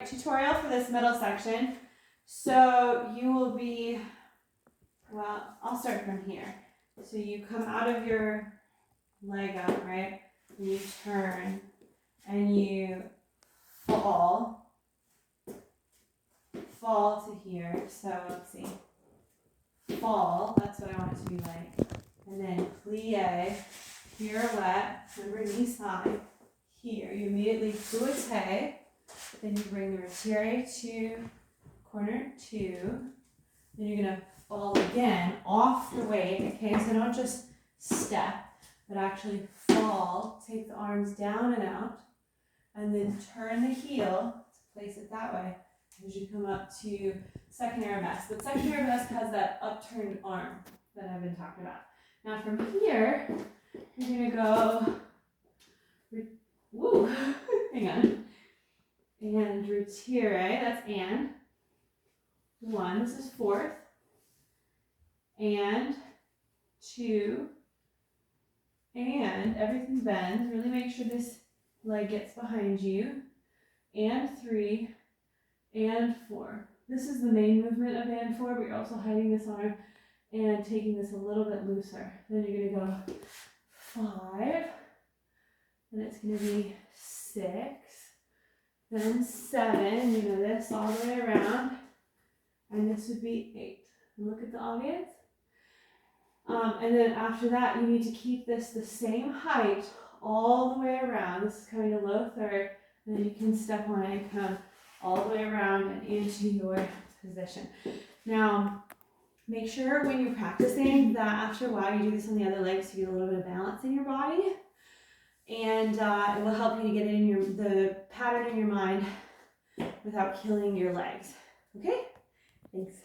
Tutorial for this middle section. So you will be, well, I'll start from here. So you come out of your leg up, right? And you turn and you fall to here. So let's see. Fall, that's what I want it to be like. And then plie, pirouette, remember knee side. Here, you immediately fouette. Then you bring the retire to corner 2. Then you're gonna fall again off the weight, okay? So don't just step, but actually fall. Take the arms down and out, and then turn the heel to place it that way as you come up to second arabesque. But second arabesque has that upturned arm that I've been talking about. Now from here, you're gonna go, woo, hang on. And retire, that's and. 1, this is fourth. And 2. And everything bends. Really make sure this leg gets behind you. And 3. And 4. This is the main movement of and 4, but you're also hiding this arm and taking this a little bit looser. Then you're gonna go 5. And it's gonna be 6. Then 7, you know this, all the way around. And this would be 8. And look at the audience. And then after that, you need to keep this the same height all the way around. This is coming to low third. And then you can step on it and come all the way around and into your position. Now, make sure when you're practicing that after a while, you do this on the other leg so you get a little bit of balance in your body. And it will help you to get it in the pattern in your mind without killing your legs. Okay? Thanks.